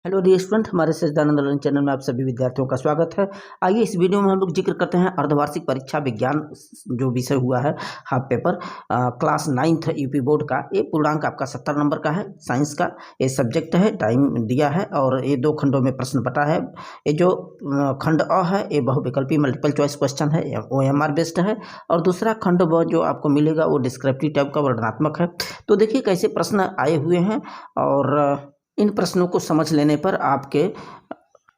Hello dear student, हमारे सच्चिदानंद learning channel में आप सभी विद्यार्थियों का स्वागत है। आइए इस वीडियो में हम लोग जिक्र करते हैं अर्धवार्षिक परीक्षा विज्ञान जो विषय हुआ है half paper class 9th UP board का। ये पूर्णांक आपका 70 नंबर का है, साइंस का ये सब्जेक्ट है, टाइम दिया है और ये 2 खंडों में प्रश्न बटा है। ये जो खंड अ है ये बहुविकल्पी मल्टीपल चॉइस क्वेश्चन है, OMR बेस्ड है, और दूसरा खंड ब जो आपको मिलेगा वो डिस्क्रिप्टिव टाइप का वर्णनात्मक है। तो देखिए कैसे प्रश्न आए हुए हैं और इन प्रश्नों को समझ लेने पर आपके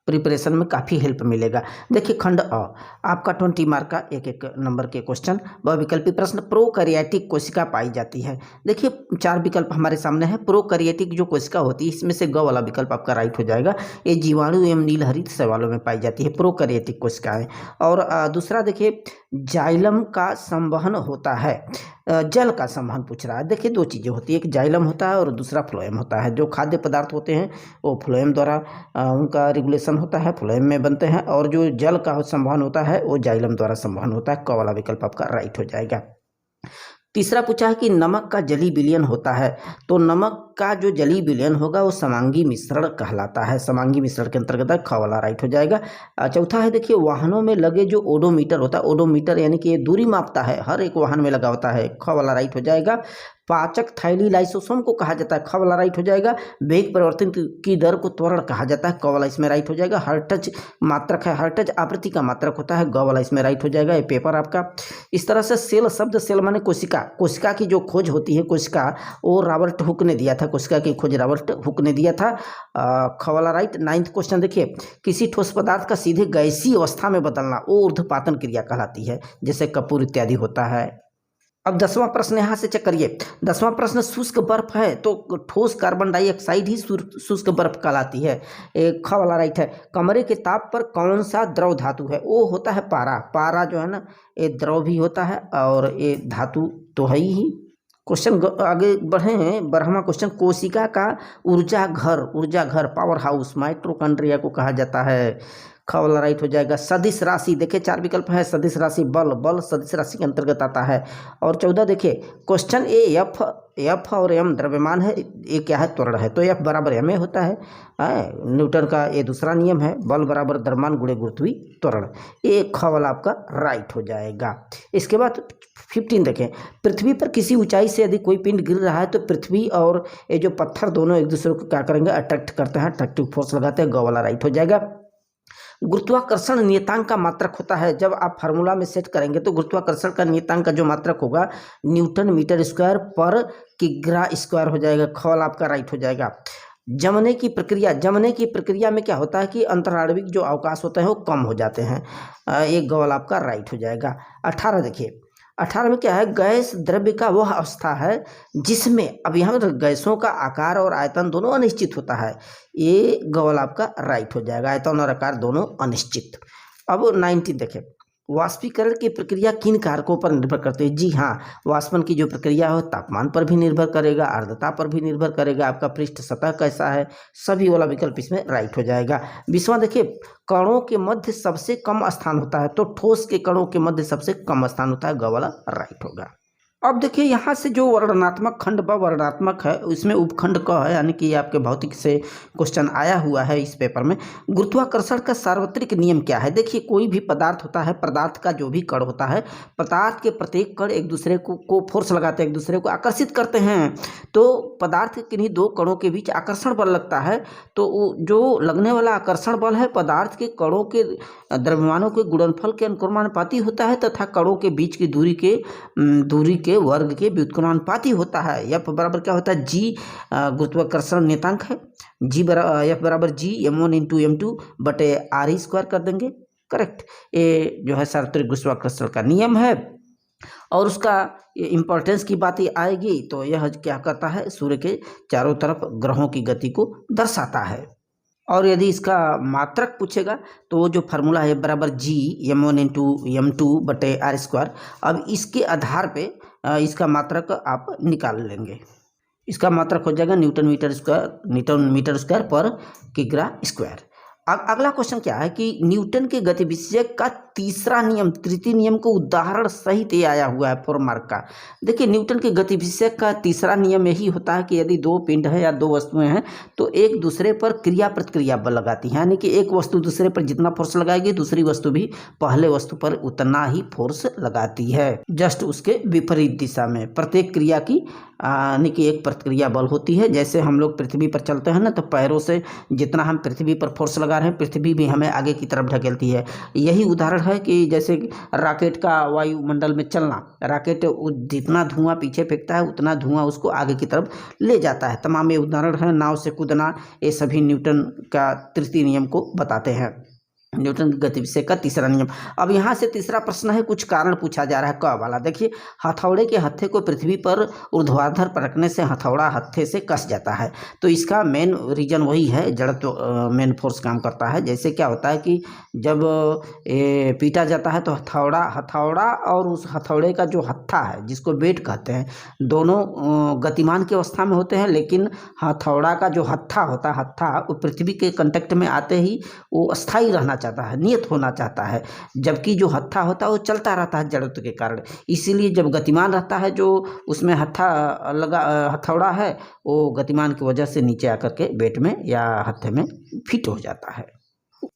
प्रिपरेशन में काफ़ी हेल्प मिलेगा। देखिए खंड अ आपका 20 मार्क का एक नंबर के क्वेश्चन, बहुविकल्पी प्रश्न। प्रोकैरियोटिक कोशिका पाई जाती है। देखिए 4 विकल्प हमारे सामने है। प्रोकैरियोटिक जो कोशिका होती है इसमें से ग वाला विकल्प आपका राइट हो जाएगा। ये जीवाणु एवं नीलहरित शैवालों में पाई जाती है प्रोकैरियोटिक कोशिकाएं। और दूसरा देखिए जाइलम का संवहन होता है। जल का संवहन पूछ रहा है। देखिए 2 चीज़ें होती है, एक जाइलम होता है और दूसरा फ्लोएम होता है। जो खाद्य पदार्थ होते हैं वो फ्लोएम द्वारा उनका रेगुलेशन होता है, फ्लोएम में बनते हैं, और जो जल का संवहन होता है वो जाइलम द्वारा संवहन होता है। क वाला विकल्प आपका राइट हो जाएगा। तीसरा पूछा है कि नमक का जलीय विलयन होता है। तो नमक का जो जलीय विलयन होगा वो समांगी मिश्रण कहलाता है। समांगी मिश्रण के अंतर्गत है, ख वाला राइट हो जाएगा। चौथा है देखिए वाहनों में लगे जो ओडोमीटर होता है, ओडोमीटर यानी कि ये दूरी मापता है, हर एक वाहन में लगा होता है, ख वाला राइट हो जाएगा। पाचक थैली लाइसोसोम को कहा जाता है, ख वाला राइट हो जाएगा। वेग परिवर्तन की दर को त्वरण कहा जाता है, क वाला इसमें राइट हो जाएगा। हर्टज मात्रक है, हर्टज आवृत्ति का मात्रक होता है, ग वाला इसमें राइट हो जाएगा। ये पेपर आपका इस तरह से सेल शब्द, सेल माने कोशिका, कोशिका की जो खोज होती है, कोशिका वो रॉबर्ट हुक ने दिया था, कोशिका की खोज रॉबर्ट हुक ने दिया था, ख वाला राइट। 9th क्वेश्चन देखिए किसी ठोस पदार्थ का सीधे गैसीय अवस्था में बदलना वो ऊर्ध्वपातन क्रिया कहलाती है, जैसे कपूर इत्यादि होता है। अब 10वां प्रश्न यहाँ से चेक करिए। 10वां प्रश्न शुष्क बर्फ है तो ठोस कार्बन डाइऑक्साइड ही शुष्क बर्फ कहलाती है, एक ख वाला राइट है। कमरे के ताप पर कौन सा द्रव धातु है? वो होता है पारा। पारा जो है ना ये द्रव भी होता है और ये धातु तो है ही। क्वेश्चन आगे बढ़े हैं। 12वां क्वेश्चन कोशिका का ऊर्जा घर पावर हाउस माइटोकॉन्ड्रिया को कहा जाता है, ख वाला राइट हो जाएगा। सदिश राशि देखिए 4 विकल्प है। सदिश राशि बल सदिश राशि के अंतर्गत आता है। और 14 देखिए क्वेश्चन ए एफ और एम द्रव्यमान है, ये क्या है? त्वरण है, तो एफ बराबर एम ए होता है। न्यूटन का ये दूसरा नियम है, बल बराबर द्रव्यमान गुणे गुरुत्वीय त्वरण। ये ख वाला आपका राइट हो जाएगा। इसके बाद 15 देखें। पृथ्वी पर किसी ऊंचाई से यदि कोई पिंड गिर रहा है तो पृथ्वी और ये जो पत्थर दोनों एक दूसरे को क्या करेंगे? अट्रैक्ट करते हैं, अट्रैक्टिव फोर्स लगाते हैं, ग वाला राइट हो जाएगा। गुरुत्वाकर्षण नियतांक का मात्रक होता है। जब आप फार्मूला में सेट करेंगे तो गुरुत्वाकर्षण का नियतांक का जो मात्रक होगा न्यूटन मीटर स्क्वायर पर किग्रा स्क्वायर हो जाएगा, ख वाला आपका राइट हो जाएगा। जमने की प्रक्रिया में क्या होता है कि अंतराणविक जो अवकाश होते हैं वो कम हो जाते हैं, एक ग वाला आपका राइट हो जाएगा। 18 देखिए 18 में क्या है? गैस द्रव्य का वह अवस्था है जिसमें, अब यहाँ पर गैसों का आकार और आयतन दोनों अनिश्चित होता है, ये ग वाला आपका राइट हो जाएगा। आयतन और आकार दोनों अनिश्चित। अब 19 देखें। वाष्पीकरण की प्रक्रिया किन कारकों पर निर्भर करती है? जी हाँ, वाष्पन की जो प्रक्रिया है तापमान पर भी निर्भर करेगा, आर्द्रता पर भी निर्भर करेगा, आपका पृष्ठ सतह कैसा है, सभी वाला विकल्प इसमें राइट हो जाएगा। 20वां देखिए कणों के मध्य सबसे कम स्थान होता है, तो ठोस के कणों के मध्य सबसे कम स्थान होता है, ग वाला राइट होगा। अब देखिए यहाँ से जो वर्णनात्मक खंड व वर्णनात्मक है उसमें उपखंड क है, यानी कि आपके भौतिक से क्वेश्चन आया हुआ है इस पेपर में। गुरुत्वाकर्षण का सार्वत्रिक नियम क्या है? देखिए कोई भी पदार्थ होता है, पदार्थ का जो भी कण होता है, पदार्थ के प्रत्येक कण एक दूसरे को फोर्स लगाते हैं, एक दूसरे को आकर्षित करते हैं। तो पदार्थ के किन्हीं 2 कणों के बीच आकर्षण बल लगता है, तो जो लगने वाला आकर्षण बल है पदार्थ के कणों के द्रव्यमानों के गुणनफल के अनुक्रमानुपाती होता है तथा कणों के बीच की दूरी के वर्ग के व्युत्क्रमानुपाती होता है। एफ बराबर क्या होता है? जी गुरुत्वाकर्षण नियतांक है, एफ बराबर जी m1 इंटू m2 बटे r स्क्वायर कर देंगे, करेक्ट। ये जो है सार्वत्रिक गुरुत्वाकर्षण का नियम है। और उसका इम्पोर्टेंस की बात आएगी तो यह क्या करता है? सूर्य के चारों तरफ ग्रहों की गति को दर्शाता है। और यदि इसका मात्रक पूछेगा तो वो जो फार्मूला है बराबर जी m1 इंटू m2 बटे r स्क्वायर। अब इसके आधार पे इसका मात्रक आप निकाल लेंगे। इसका मात्रक हो जाएगा न्यूटन मीटर स्क्वायर पर किग्रा स्क्वायर। अब अगला क्वेश्चन क्या है कि न्यूटन के गतिविषय का तीसरा नियम, तृतीय नियम को उदाहरण सहित ये आया हुआ है 4 मार्क का। देखिए न्यूटन के गतिविषय का तीसरा नियम यही होता है कि यदि दो पिंड है या दो वस्तुएं हैं तो एक दूसरे पर क्रिया प्रतिक्रिया बल लगाती है, यानी कि एक वस्तु दूसरे पर जितना फोर्स लगाएगी दूसरी वस्तु भी पहले वस्तु पर उतना ही फोर्स लगाती है, जस्ट उसके विपरीत दिशा में। प्रत्येक क्रिया की यानी कि एक प्रतिक्रिया बल होती है। जैसे हम लोग पृथ्वी पर चलते हैं ना, तो पैरों से जितना हम पृथ्वी पर फोर्स लगा रहे हैं पृथ्वी भी हमें आगे की तरफ ढकेलती है। यही उदाहरण है कि जैसे रॉकेट का वायुमंडल में चलना, रॉकेट जितना धुआं पीछे फेंकता है उतना धुआं उसको आगे की तरफ ले जाता है। तमाम ये उदाहरण है, नाव से कूदना, ये सभी न्यूटन का तृतीय नियम को बताते हैं, न्यूटन की गतिविषय का तीसरा नियम। अब यहाँ से तीसरा प्रश्न है, कुछ कारण पूछा जा रहा है क वाला। देखिए हथौड़े के हत्थे को पृथ्वी पर ऊर्ध्वाधर पर रखने से हथौड़ा हत्थे से कस जाता है, तो इसका मेन रीजन वही है, जड़त्व मेन फोर्स काम करता है। जैसे क्या होता है कि जब पीटा जाता है तो हथौड़ा और उस हथौड़े का जो हत्था है जिसको बेट कहते हैं, दोनों गतिमान की अवस्था में होते हैं, लेकिन हथौड़ा का जो हत्था होता है, हत्था वो पृथ्वी के कांटेक्ट में आते ही वो अस्थायी रहना चाहता है, नियत होना चाहता है, जबकि जो हत्था होता है वो चलता रहता है जड़त्व के कारण। इसीलिए जब गतिमान रहता है जो उसमें हथौड़ा है वो गतिमान की वजह से नीचे आकर के बेट में या हत्थे में फिट हो जाता है।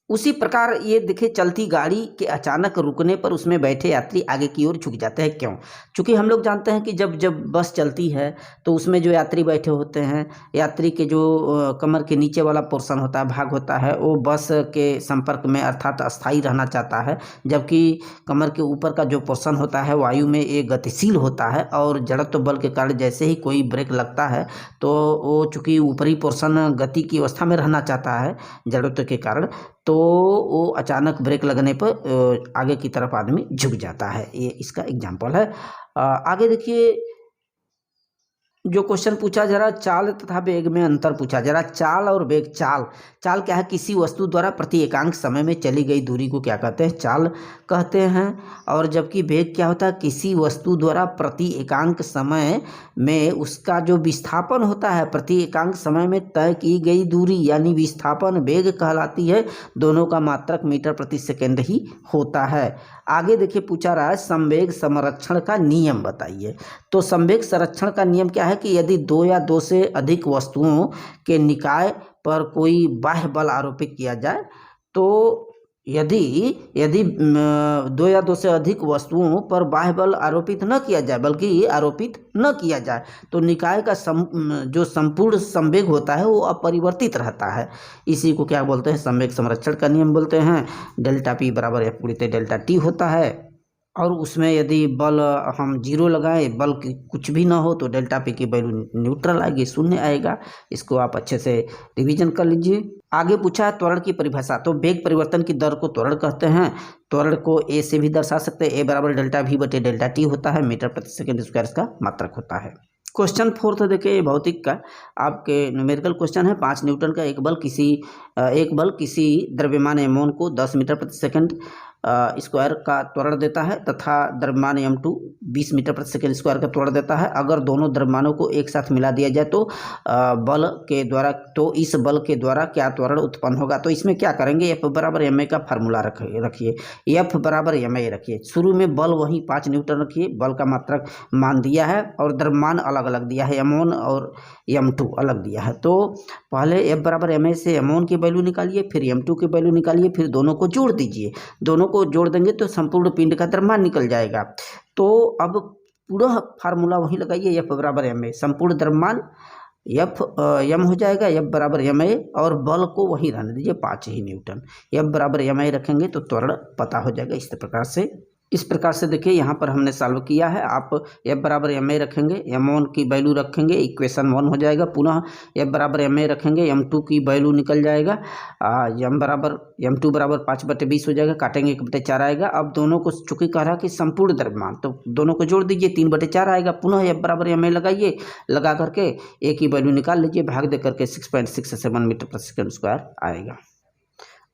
उसी प्रकार ये देखिए चलती गाड़ी के अचानक रुकने पर उसमें बैठे यात्री आगे की ओर झुक जाते हैं, क्यों? क्योंकि हम लोग जानते हैं कि जब बस चलती है तो उसमें जो यात्री बैठे होते हैं, यात्री के जो कमर के नीचे वाला पोर्शन होता है, भाग होता है, वो बस के संपर्क में अर्थात अस्थायी रहना चाहता है, जबकि कमर के ऊपर का जो पोर्शन होता है वायु में ये गतिशील होता है और जड़त्व बल के कारण जैसे ही कोई ब्रेक लगता है तो वो चूँकि ऊपरी पोर्शन गति की अवस्था में रहना चाहता है जड़त्व के कारण, तो वो अचानक ब्रेक लगने पर आगे की तरफ आदमी झुक जाता है। ये इसका एग्जाम्पल है। आगे देखिए जो क्वेश्चन पूछा जरा, चाल तथा वेग में अंतर पूछा जरा। चाल और वेग, चाल क्या है? किसी वस्तु द्वारा प्रति एकांक समय में चली गई दूरी को क्या कहते हैं? चाल कहते हैं। और जबकि वेग क्या होता है? किसी वस्तु द्वारा प्रति एकांक समय में उसका जो विस्थापन होता है, प्रति एकांक समय में तय की गई दूरी यानी विस्थापन वेग कहलाती है। दोनों का मात्रक मीटर प्रति सेकेंड ही होता है। आगे देखिए पूछा रहा है संवेग संरक्षण का नियम बताइए। तो संवेग संरक्षण का नियम क्या है कि यदि दो या दो से अधिक वस्तुओं के निकाय पर कोई बाह्य बल आरोपित किया जाए, तो यदि दो या दो से अधिक वस्तुओं पर बाह्य बल आरोपित न किया जाए बल्कि आरोपित न किया जाए तो निकाय का जो संपूर्ण संवेग होता है वो अपरिवर्तित रहता है। इसी को क्या बोलते हैं? संवेग संरक्षण का नियम बोलते हैं। डेल्टा पी बराबर F गुणित डेल्टा टी होता है। और उसमें यदि बल हम जीरो लगाएं, बल की कुछ भी ना हो, तो डेल्टा पी की वैल्यू न्यूट्रल आएगी, शून्य आएगा। इसको आप अच्छे से रिवीजन कर लीजिए। आगे पूछा है त्वरण की परिभाषा। तो वेग परिवर्तन की दर को त्वरण कहते हैं। त्वरण को ए से भी दर्शा सकते हैं, ए बराबर डेल्टा वी बटे डेल्टा टी होता है, मीटर प्रति सेकेंड स्क्वायर इसका मात्रक होता है। क्वेश्चन 4 देखिए भौतिक का आपके न्यूमेरिकल क्वेश्चन है। 5 न्यूटन का एक बल किसी द्रव्यमान m1 को 10 मीटर प्रति सेकंड स्क्वायर का त्वरण देता है तथा द्रव्यमान m2 20 मीटर प्रति सेकंड स्क्वायर का त्वरण देता है। अगर दोनों द्रव्यमानों को एक साथ मिला दिया जाए तो इस बल के द्वारा क्या त्वरण उत्पन्न होगा? तो इसमें क्या करेंगे? F बराबर ma का फार्मूला रखिए, F बराबर ma रखिए। शुरू में बल वही 5 न्यूटन रखिए, बल का मात्रक मान दिया है और द्रव्यमान अलग अलग दिया है, m1 और m2 अलग दिया है। तो पहले F बराबर ma से m1 की वैल्यू निकालिए, फिर m2 की वैल्यू निकालिए, फिर दोनों को जोड़ दीजिए। दोनों को जोड़ देंगे तो संपूर्ण पिंड का द्रव्यमान निकल जाएगा। तो अब पूरा फार्मूला वही लगाइए, F बराबर ma, संपूर्ण द्रव्यमान m हो जाएगा, F बराबर ma, और बल को वही रहने दीजिए 5 ही न्यूटन। F बराबर ma रखेंगे तो त्वरण पता हो जाएगा। इस प्रकार से देखिए यहाँ पर हमने सॉल्व किया है। आप F बराबर ma रखेंगे, m1 की वैल्यू रखेंगे, इक्वेशन 1 हो जाएगा। पुनः F बराबर ma रखेंगे, m2 की वैल्यू निकल जाएगा, m2 बराबर 5/20 हो जाएगा, काटेंगे 1/4 आएगा। अब दोनों को चूंकि कह रहा कि संपूर्ण द्रव्यमान, तो दोनों को जोड़ दीजिए, 3/4 आएगा। पुनः F बराबर ma लगाइए, लगा करके a की वैल्यू निकाल लीजिए, भाग दे करके 6.67 मीटर प्रति सेकंड स्क्वायर आएगा।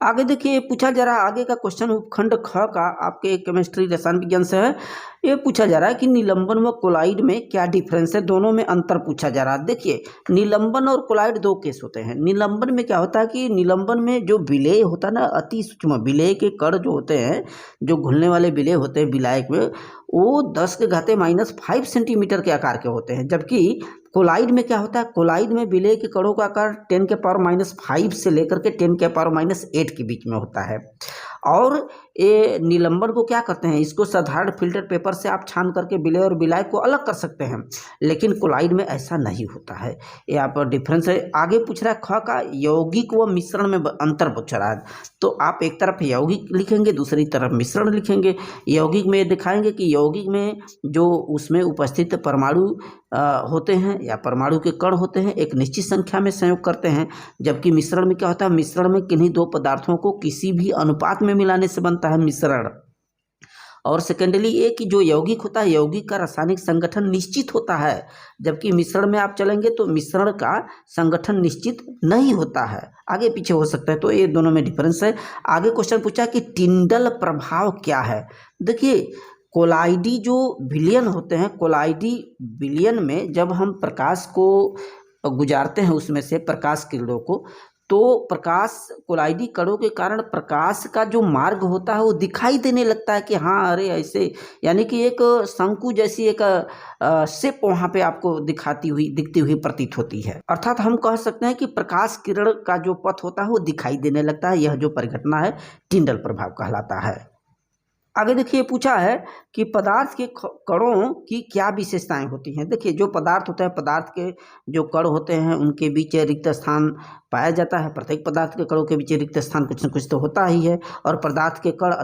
आगे देखिए पूछा जा रहा है, आगे का क्वेश्चन उपखंड ख का आपके केमिस्ट्री रसायन विज्ञान से है। ये पूछा जा रहा है कि निलंबन व कोलाइड में क्या डिफरेंस है, दोनों में अंतर पूछा जा रहा है। देखिए निलंबन और कोलाइड दो केस होते हैं। निलंबन में क्या होता है कि निलंबन में जो विलेय होता है ना, अति सूक्ष्म विलेय के कण जो होते हैं, जो घुलने वाले विलेय होते हैं विलायक में, वो 10⁻⁵ सेंटीमीटर के आकार के होते हैं। जबकि कोलाइड में क्या होता है, कोलाइड में विलेय के कणों का आकार 10⁻⁵ से लेकर के 10⁻8 के बीच में होता है। और ये निलंबन को क्या करते हैं, इसको साधारण फिल्टर पेपर से आप छान करके विलेय और विलायक को अलग कर सकते हैं, लेकिन कोलाइड में ऐसा नहीं होता है। ये आप डिफरेंस है। आगे पूछ रहा है ख का यौगिक व मिश्रण में अंतर पूछ रहा है। तो आप एक तरफ यौगिक लिखेंगे, दूसरी तरफ मिश्रण लिखेंगे। यौगिक में दिखाएंगे कि यौगिक में जो उसमें उपस्थित परमाणु होते हैं या परमाणु के कण होते हैं, एक निश्चित संख्या में संयोग करते हैं। जबकि मिश्रण में क्या होता है, मिश्रण में किन्हीं दो पदार्थों को किसी भी अनुपात में मिलाने से बनता है मिश्रण। और सेकेंडली ये कि जो यौगिक होता है, यौगिक का रासायनिक संगठन निश्चित होता है, जबकि मिश्रण में आप चलेंगे तो मिश्रण का संगठन निश्चित नहीं होता है, आगे पीछे हो सकता है। तो ये दोनों में डिफरेंस है। आगे क्वेश्चन पूछा कि टिंडल प्रभाव क्या है। देखिए कोलाइडी जो विलयन होते हैं, कोलाइडी विलयन में जब हम प्रकाश को गुजारते हैं, उसमें से प्रकाश किरणों को, तो प्रकाश कोलाइडी कणों के कारण प्रकाश का जो मार्ग होता है वो दिखाई देने लगता है कि हाँ अरे ऐसे, यानी कि एक शंकु जैसी एक शेप वहाँ पे आपको दिखती हुई प्रतीत होती है। अर्थात हम कह सकते हैं कि प्रकाश किरण का जो पथ होता है वो दिखाई देने लगता है। यह जो परिघटना है टिंडल प्रभाव कहलाता है। आगे देखिए पूछा है कि पदार्थ के कणों की क्या विशेषताएं होती हैं। देखिए जो पदार्थ होता है, पदार्थ के जो कण होते हैं उनके बीच रिक्त स्थान पाया जाता है। प्रत्येक पदार्थ के कणों के बीच रिक्त स्थान कुछ न कुछ तो होता ही है। और पदार्थ के कण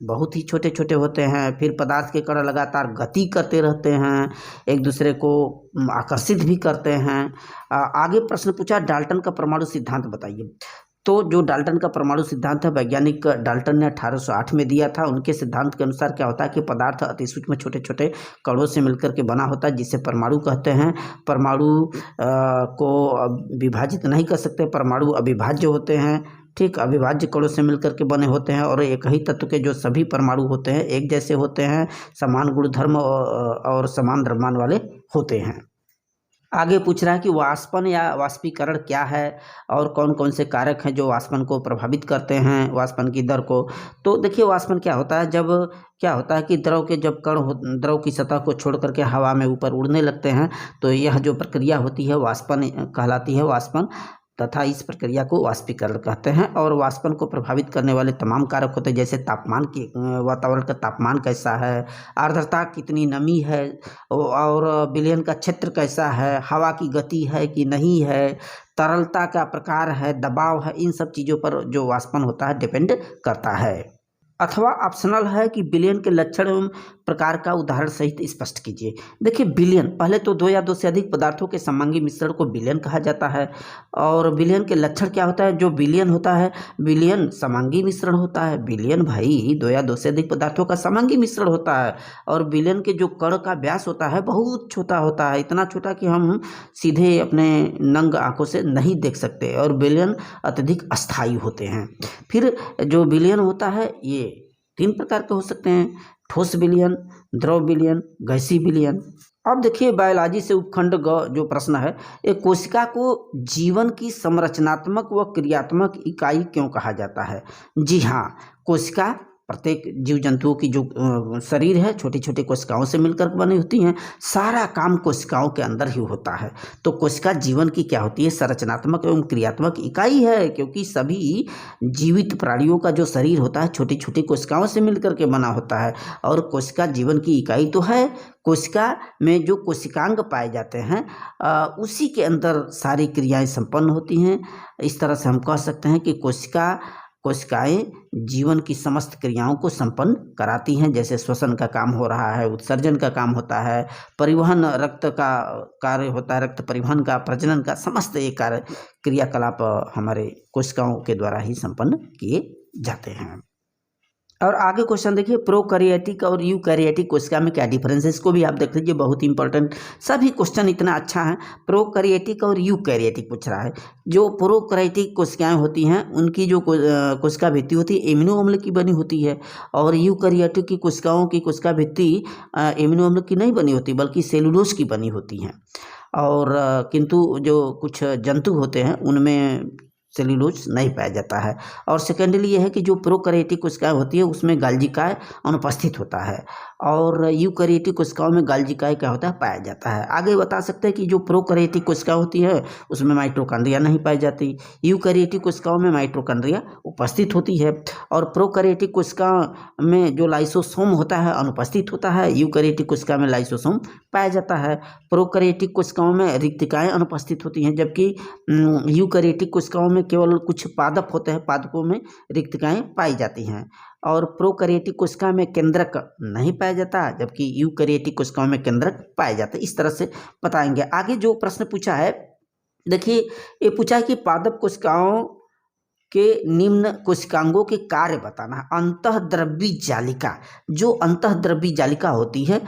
बहुत ही छोटे छोटे होते हैं। फिर पदार्थ के कण लगातार गति करते रहते हैं, एक दूसरे को आकर्षित भी करते हैं। आगे प्रश्न पूछा डाल्टन का परमाणु सिद्धांत बताइए। तो जो डाल्टन का परमाणु सिद्धांत है, वैज्ञानिक डाल्टन ने 1808 में दिया था। उनके सिद्धांत के अनुसार क्या होता है कि पदार्थ अति सूक्ष्म छोटे छोटे कणों से मिलकर के बना होता है, जिसे परमाणु कहते हैं। परमाणु को विभाजित नहीं कर सकते, परमाणु अविभाज्य होते हैं। ठीक, अविभाज्य कणों से मिलकर के बने होते हैं और एक ही तत्व के जो सभी परमाणु होते हैं एक जैसे होते हैं, समान गुणधर्म और समान द्रव्यमान वाले होते हैं। आगे पूछ रहा है कि वाष्पन या वाष्पीकरण क्या है और कौन कौन से कारक हैं जो वाष्पन को प्रभावित करते हैं, वाष्पन की दर को। तो देखिए वाष्पन क्या होता है, जब क्या होता है कि द्रव के जब द्रव की सतह को छोड़ करके हवा में ऊपर उड़ने लगते हैं, तो यह जो प्रक्रिया होती है वाष्पन कहलाती है, वाष्पन। तथा इस प्रक्रिया को वाष्पीकरण कहते हैं। और वाष्पन को प्रभावित करने वाले तमाम कारक होते हैं, जैसे तापमान की, वातावरण का तापमान कैसा है, आर्द्रता कितनी, नमी है, और विलयन का क्षेत्र कैसा है, हवा की गति है कि नहीं है, तरलता का प्रकार है, दबाव है, इन सब चीज़ों पर जो वाष्पन होता है डिपेंड करता है। अथवा ऑप्शनल है कि विलयन के लक्षण एवं प्रकार का उदाहरण सहित स्पष्ट कीजिए। देखिए विलयन, पहले तो दो या दो से अधिक पदार्थों के समांगी मिश्रण को विलयन कहा जाता है। और विलयन के लक्षण क्या होता है, जो विलयन होता है, विलयन समांगी मिश्रण होता है। विलयन भाई दो या दो से अधिक पदार्थों का समांगी मिश्रण होता है। और विलयन के जो कण का व्यास होता है बहुत छोटा होता है, इतना छोटा कि हम सीधे अपने नंग आंखों से नहीं देख सकते। और विलयन अत्यधिक अस्थायी होते हैं। फिर जो विलयन होता है ये 3 प्रकार के हो सकते हैं, ठोस विलयन, द्रव विलयन, गैसीय विलयन। अब देखिए बायोलॉजी से उपखंड ग जो प्रश्न है, एक कोशिका को जीवन की संरचनात्मक व क्रियात्मक इकाई क्यों कहा जाता है। जी हाँ, कोशिका प्रत्येक जीव जंतुओं की जो शरीर है छोटी छोटी कोशिकाओं से मिलकर बनी होती हैं। सारा काम कोशिकाओं के अंदर ही होता है। तो कोशिका जीवन की क्या होती है, संरचनात्मक एवं क्रियात्मक इकाई है, क्योंकि सभी जीवित प्राणियों का जो शरीर होता है छोटी छोटी कोशिकाओं से मिलकर के बना होता है। और कोशिका जीवन की इकाई तो है। कोशिका में जो कोशिकांग पाए जाते हैं उसी के अंदर सारी क्रियाएं संपन्न होती हैं। इस तरह से हम कह सकते हैं कि कोशिकाएं जीवन की समस्त क्रियाओं को संपन्न कराती हैं। जैसे श्वसन का काम हो रहा है, उत्सर्जन का काम होता है, परिवहन, रक्त का कार्य होता है, रक्त परिवहन का, प्रजनन का, समस्त ये कार्य क्रियाकलाप हमारे कोशिकाओं के द्वारा ही संपन्न किए जाते हैं। और आगे क्वेश्चन देखिए, प्रोकैरियोटिक और यूकैरियोटिक कोशिका में क्या डिफरेंस है, इसको भी आप देख लीजिए, बहुत इंपॉर्टेंट। सभी क्वेश्चन इतना अच्छा है। प्रोकैरियोटिक और यूकैरियोटिक पूछ रहा है। जो प्रोकैरियोटिक कोशिकाएं होती हैं उनकी जो कोशिका भित्ति होती है एमिनो अम्ल की बनी होती है, और यूकैरियोटिक की कोशिकाओं की कोशिका भित्ति एमिनो अम्ल की नहीं बनी होती बल्कि सेलुलोज की बनी होती हैं। और किंतु जो कुछ जंतु होते हैं उनमें सेल्यूलोज नहीं पाया जाता है। और सेकेंडली ये है कि जो प्रोकैरियोटिक कोशिकाएं होती है उसमें गाल्जिकाय अनुपस्थित होता है, और यूकैरियोटिक कोशिकाओं में गाल्जिकाय क्या होता है, पाया जाता है। आगे बता सकते हैं कि जो प्रोकैरियोटिक कोशिका होती है उसमें माइटोकॉन्ड्रिया नहीं पाई जाती, यूकैरियोटिक कोशिकाओं में माइटोकॉन्ड्रिया उपस्थित होती है, और प्रोकैरियोटिक कोशिका में जो लाइसोसोम होता है अनुपस्थित होता है, यूकैरियोटिक कोशिका में लाइसोसोम पाया जाता है। प्रोकैरियोटिक कोशिकाओं में रिक्तिकाएं अनुपस्थित होती हैं, जबकि यूकैरियोटिक कोशिकाओं में केवल कुछ पादप होते हैं, पादपों में रिक्तिकाएं पाई जाती हैं। और प्रोकैरियोटिक कोशिका में केंद्रक नहीं पाया जाता, जबकि यूकैरियोटिक कोशिकाओं में केंद्रक पाए जाते हैं। इस तरह से बताएंगे। आगे जो प्रश्न पूछा है, देखिए ये पूछा है कि पादप कोशिकाओं के निम्न कोशिकांगों के कार्य बताना। अंतःद्रव्यी जालिका, जो अंतःद्रव्यी जालिका होती है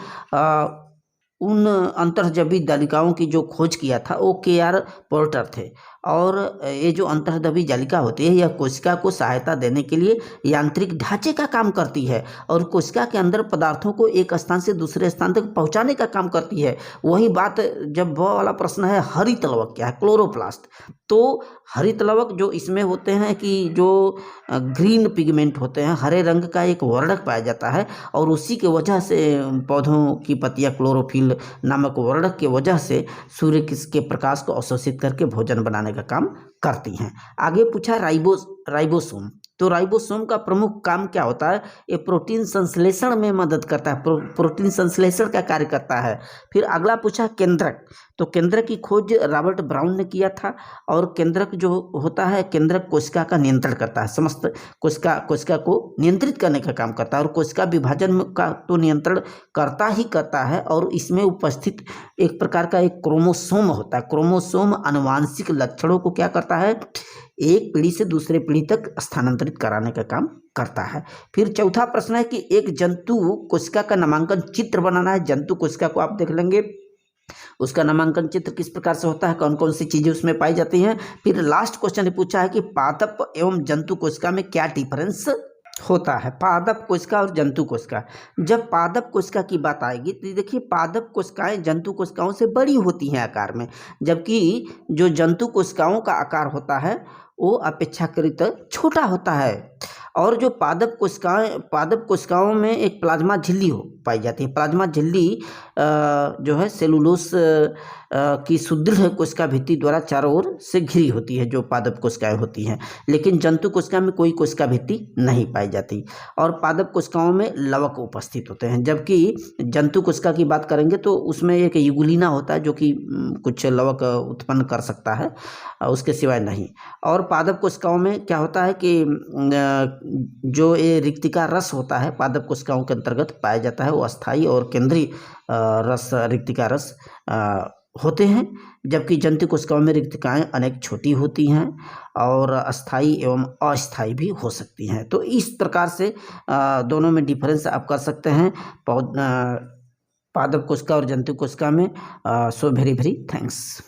उन अंतर्द्रव्यी जालिकाओं की जो खोज किया था वो KR पोर्टर थे। और ये जो अंतर्द्रव्यी जालिका होती है यह कोशिका को सहायता देने के लिए यांत्रिक ढांचे का काम करती है, और कोशिका के अंदर पदार्थों को एक स्थान से दूसरे स्थान तक पहुंचाने का काम करती है। वही बात जब वह वाला प्रश्न है हरित लवक क्या है, क्लोरोप्लास्ट। तो हरित लवक जो इसमें होते हैं कि जो ग्रीन पिगमेंट होते हैं, हरे रंग का एक वर्णक पाया जाता है, और उसी के वजह से पौधों की पत्तियां क्लोरोफिल नामक वर्णक के वजह से सूर्य के प्रकाश को अवशोषित करके भोजन बनाने का काम करती हैं। आगे पूछा राइबोसोम। तो राइबोसोम का प्रमुख काम क्या होता है, ये प्रोटीन संश्लेषण में मदद करता है, प्रोटीन संश्लेषण का कार्य करता है। फिर अगला पूछा केंद्रक। तो केंद्रक की खोज रॉबर्ट ब्राउन ने किया था, और केंद्रक जो होता है, केंद्रक कोशिका का नियंत्रण करता है, समस्त कोशिका को नियंत्रित करने का काम करता है, और कोशिका विभाजन का तो नियंत्रण करता ही करता है। और इसमें उपस्थित एक प्रकार का एक क्रोमोसोम होता है। क्रोमोसोम आनुवांशिक लक्षणों को क्या करता है, एक पीढ़ी से दूसरे पीढ़ी तक स्थानांतरित कराने का काम करता है। फिर चौथा प्रश्न है कि एक जंतु कोशिका का नामांकन चित्र बनाना है। जंतु कोशिका को आप देख लेंगे, उसका नामांकन चित्र किस प्रकार से होता है, कौन कौन सी चीजें उसमें पाई जाती हैं। फिर लास्ट क्वेश्चन पूछा है कि पादप एवं जंतु कोशिका में क्या डिफरेंस होता है, पादप कोशिका और जंतु कोशिका। जब पादप कोशिका की बात आएगी तो देखिए पादप कोशिकाएं जंतु कोशिकाओं से बड़ी होती हैं आकार में, जबकि जो जंतु कोशिकाओं का आकार होता है वो अपेक्षाकृत छोटा होता है। और जो पादप कोशिकाओं में एक प्लाज्मा झिल्ली पाई जाती है। प्लाज्मा झिल्ली जो है सेलुलोस की सुदृढ़ कोशिका भित्ति द्वारा चारों ओर से घिरी होती है, जो पादप कोशिकाएं होती हैं। लेकिन जंतु कोशिका में कोई कोशिका भित्ति नहीं पाई जाती, और पादप कोशिकाओं में लवक उपस्थित होते हैं। जबकि जंतु कोशिका की बात करेंगे तो उसमें एक यूगुलिना होता है जो कि कुछ लवक उत्पन्न कर सकता है, उसके सिवाय नहीं। और पादप कोशिकाओं में क्या होता है कि जो ये रिक्तिका रस होता है पादप कोशिकाओं के अंतर्गत पाया जाता है, वो अस्थायी और केंद्रीय रस रिक्तिका रस होते हैं। जबकि जंतु कोशिकाओं में रिक्तिकाएं अनेक छोटी होती हैं और अस्थायी एवं अस्थायी भी हो सकती हैं। तो इस प्रकार से दोनों में डिफरेंस आप कर सकते हैं पादप कोशिका और जंतु कोशिका में। So very very thanks.